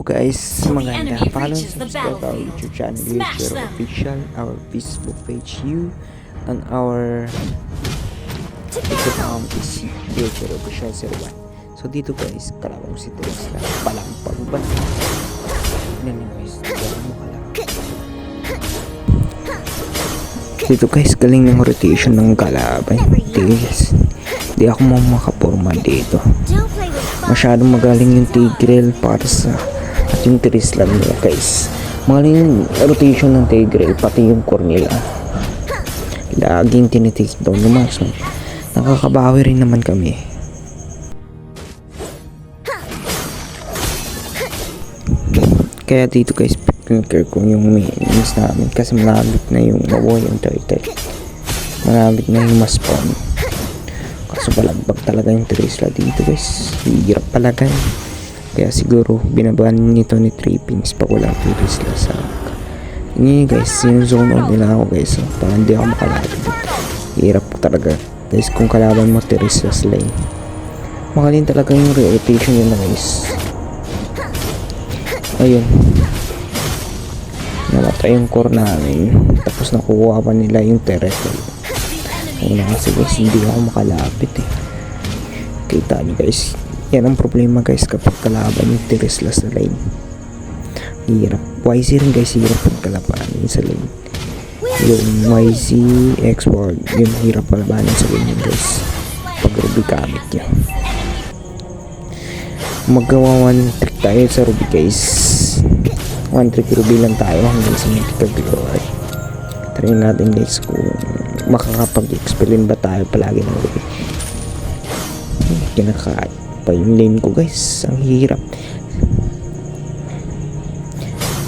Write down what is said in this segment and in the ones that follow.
Hello guys, maganda. Follow and subscribe our YouTube channel, Yuchiro Official, our Facebook page, and our TikTok account is Yuchiro Official 01. So dito guys, kalawang si Tesla, palampag ba? Anyways, mo dito guys, galing ng rotation ng kalaban. Guys, di ako makaporma dito. Masyadong magaling yung Tigreal para sa at yung Trisla nila guys. Magaling yung rotation ng Tigreal pati yung Cornelia. Laging tinitake down yung marksman. Nakakabawi rin naman kami. Kaya dito guys, pinker ko yung minions namin kasi malapit na yung mabuhay yung turtle. Malapit na yung ma-spawn. Kaso palagbag talaga yung Trisla dito guys. Hirap palagay. Kaya siguro binaban nito ni Trippings pag walang Trisla sa yun guys. Sinuzone on nila ako guys. So, para hindi ako makalapit. Hirap talaga guys kung kalaban mo Trisla lane. Makalin talaga yung rotation nila guys. Ayun. Namatay yung core namin. Tapos nakuha pa nila yung turtle. Una kasi guys, hindi ako makalapit eh. Kita nyo guys, yan ang problema guys kapag kalaban yung Trisla sa lane. Hirap. YZ rin guys, hirap pagkalabanin sa lane. Yung YZ, X-Ward, yun hirap palabanin sa lane yun guys. Pag Ruby gamit nyo. Magawa one trick tayo sa Ruby guys. One trick Ruby lang tayo hanggang sa mythical glory. Try natin guys kung makakapag-expelin ba tayo palagi ng Ruby. Kinakaat pa yung lane ko guys. Ang hirap.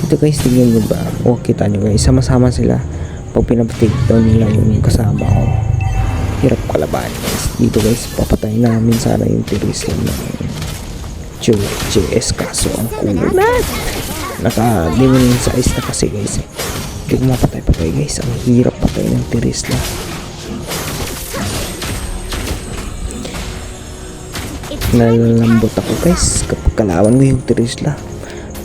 Ito guys, tingnan nyo ba? O kita nyo guys, sama-sama sila. Pag pinapatake down nila yung kasama ko, hirap kalaban guys. Dito guys, papatay namin sana yung Trisla ng JS kaso ang kulat. Naka-dimin size na kasi guys eh. Hindi ko mapatay-patay guys. Ang hirap patay ng Trisla. Nalalambot ako guys kapag kalaban mo yung Trisla.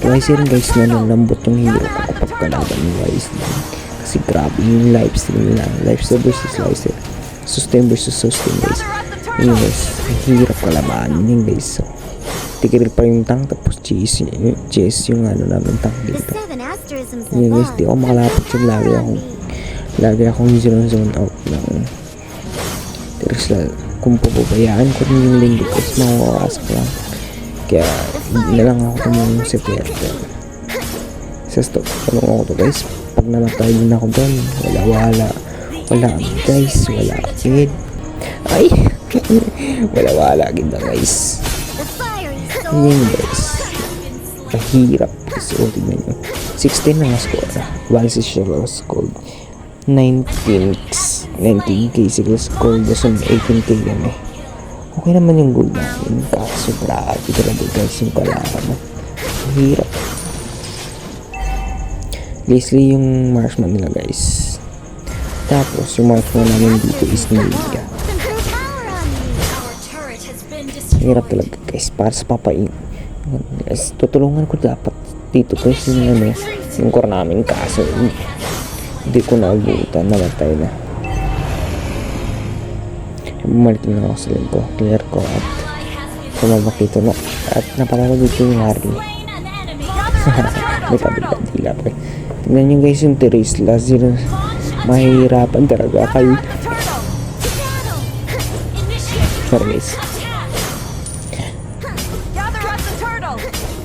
Guys rin guys, nalalambot yung hero ko kapag kalaban mo guys. Kasi grabe yung lifesteal nila. Lifesteal versus lifesteal. Sustain versus sustain guys. Yun guys, ang hirap kalabanin yun guys. So, tigil pa yung tank tapos chase yung ano namin tank dito. Yan guys, di ako makalapit yung lagi akong zone out ng Trisla. Kung pababayaan ko rin yung lane guys, mawawasak lang. Kaya hindi na lang ako tumulong si Peter sa stop. Tulong ako to guys, pag namatay din ako doon, wala guys, wala kid. Ay wala ganda guys. Yan guys, mahirap guys. O tignan nyo, 16 na nga score. 1-6 loss gold, 19k siglos gold, so 18k kami. Okay naman yung gold namin, kaso grabe talaga guys yung kalaban. Mahirap. Leslie yung marksman nila guys. Tapos yung marksman namin dito is Niliga. Hirap talaga guys para sa papain guys. Tutulungan ko dapat dito guys yung core namin kaso hindi ko naabutan, namatay na. Bumalik na ako sa lingko, clear ko at sumabak dito no, at napalala dito yung Harley. May kabila pa. Tingnan nyo guys yung Trisla, mahihirapan talaga kayo. Sorry guys.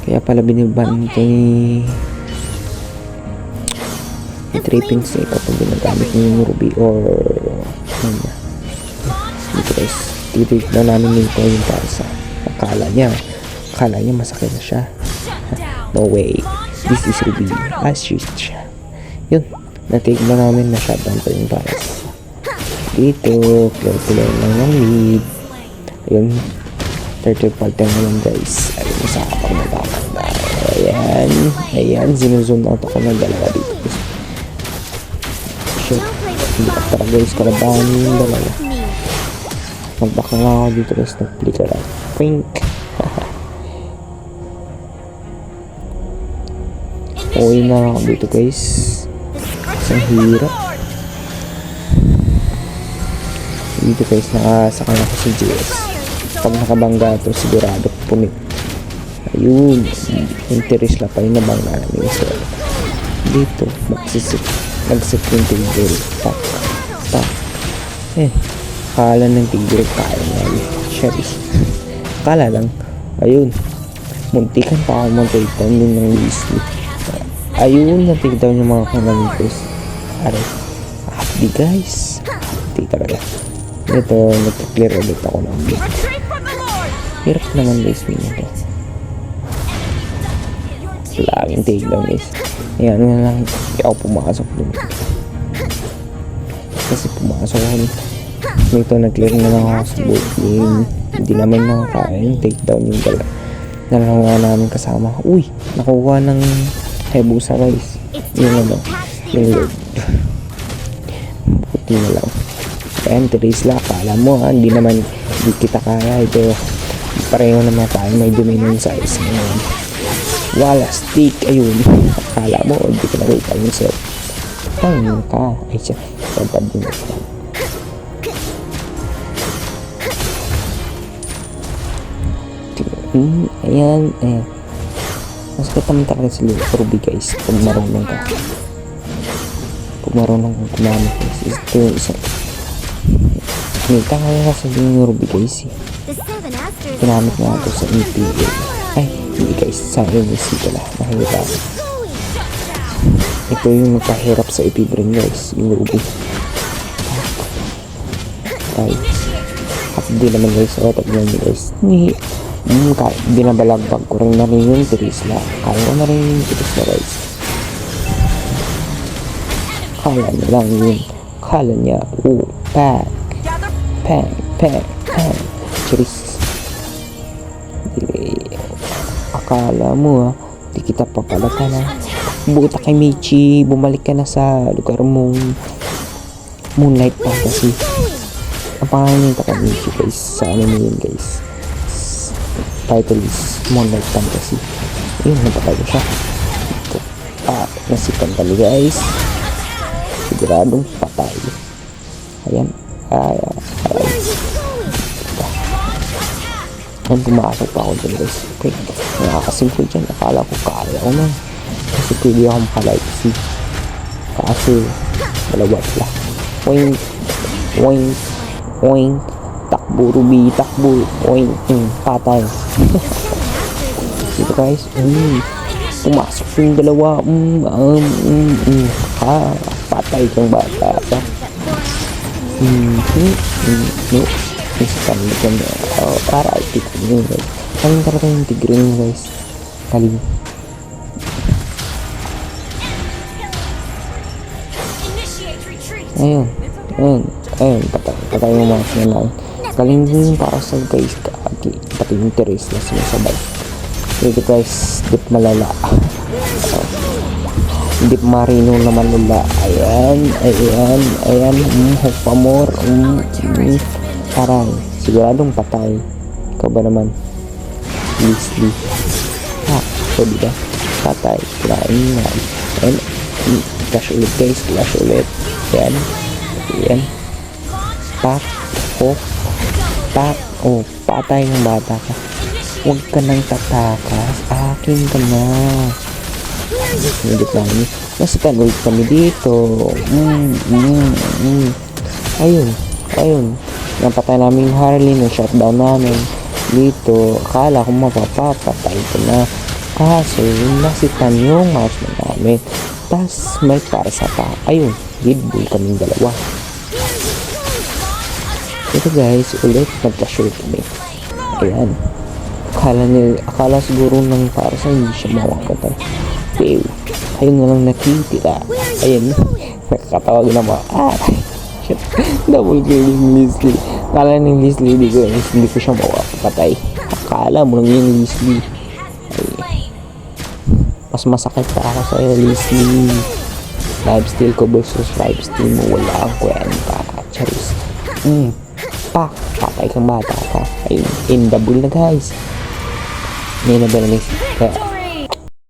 Kaya pala biniban ito ni Trippings eh kapag ginagamit niyo yung Ruby or dito guys, titig na namin nito yung parsa. Akala niya masakit na siya. No way, this is Ruby. Shoot siya. Yun, natig na namin na shutdown pa yung parsa. Dito, clear lang ng lead. Ayun, 30 part na naman guys. Ayun, masaka pag nagkakanda. Ayan, sinuzone out ako ng dalawa dito guys. Shit, hindi ka tara guys, kalabahan yung dalawa. Magbaka nga ako dito guys, nag-flicker out. Pink. Uwi na ako dito guys. Isang hirap. Dito guys, nakasakal ako sa GS. Pag nakabangga ito, sigurado punit. Ayun, yung Teresla pa yung nabangga namin. So, dito, nagsip yung tigil. Tak, tak. Akala ng tigil kaya namin. Charis. Akala lang. Ayun. Muntikan pa ako mag-takedown yun ng Weasley. Ayun, na-takedown yung mga kanalitos. Aray. Happy guys. Happy talaga. Ito, nag-clear ulit ako ng bit. Hirap naman guys, minyo to. Laging takedown guys. Ayan, nga lang. Hindi ako pumasok dun. Kasi pumasok ako. Ito, nag-clear na lang ako sa boat game. Hindi naman nakakaya yung takedown yung dala. Nalawa namin kasama. Uy, nakuha ng Hayabusa guys. Yung ano, yung Lord. Buti na lang. Ayan, Teresla, akala mo ha, hindi kita kaya. Ito, pareho naman tayo, may dominant size ngayon. Wala, stick, ayun. Akala mo, hindi ko nakita yung set. Tangin ka. Ay siya, sabad din ito. Ayan, mas katamang talaga si Ruby guys, pag marunong ka. Pag marunong kang kumamit guys, ito yung isa. Nita kaya kasi yung Ruby guys eh. Ginamit nga ito sa EPA. Ay, hindi guys, sa MSC pala. Nakikita ako. Ito yung nagpahirap sa EP Brain guys, yung Ruby. Ay, hindi naman guys, otak nyo guys. Binabalagbag ko rin na rin yung Teresla. Kaya ko na rin yung Teresla guys. Kala niya lang yun. Kala niya, pack. Charis. Akala mo di kita papalata na. Buta kay Michi, bumalik ka na sa lugar mong Moonlight Fantasy. Ang pangalan yung taka Michi guys. Sa anime yun guys. Title is Moonlight Fantasy. Yun, napatay ko siya. Ito. Nasipan kami guys. Siguradong patay. Ayan. Ayan, pumasok pa ako dyan guys. Okay. Nakakasimple dyan. Akala ko kaya ko na. Kasi pwede akong palight see. Kaso, dalawa pala. Oink. Oink. Oink. Takbo, Ruby. Takbo. Oink. Patay. Dito guys. Pumasok yung dalawa. Patay kang bata. No. Iskan dyan. Para ipitan nyo guys. Kaling talaga yung tigre nyo guys. Kaling. Ayun. Patay yung mga sinalaw. Kaling din para sa guys. Pati yung Teresla sinasabay. Dito guys. Dip malala. Dip marino na malala. Ayan. Hukpamor. Parang siguradong patay. Ikaw ba naman? Weasley. So diba? Patay. Kirain na. And flash ulit guys. Flash ulit. Ayan. Pak. Patay ng bata ka. Huwag ka nang tatakas. Akin ka na. Hindi pa kami. Nasipan ulit kami dito. Ayun. Napatay namin yung Harley. Na-shutdown namin. Dito. Akala ko mapapapatay ko na. Kaso, nasipan yung marksman namin. Tas, may parsa pa. Ayun. Lead bull kaming dalawa. Ito guys, ulit nagka-shoot kami. Ayan. Akala siguro ng parsa hindi siya mawakatay. Pew. Ayun na lang nakitira. Ayun. Nakakatawag na mga double kill yung Weasley. Akala ng Weasley hindi ko siya mawakatay. Akala mo lang yung Weasley. Mas masakit pa ako sa'yo, Weasley. Lifesteal ko versus lifesteal mo. Wala ang kwenta. Charis. Patay kang bata ka. Ayun. In the bull na guys. May nabalanis. Kaya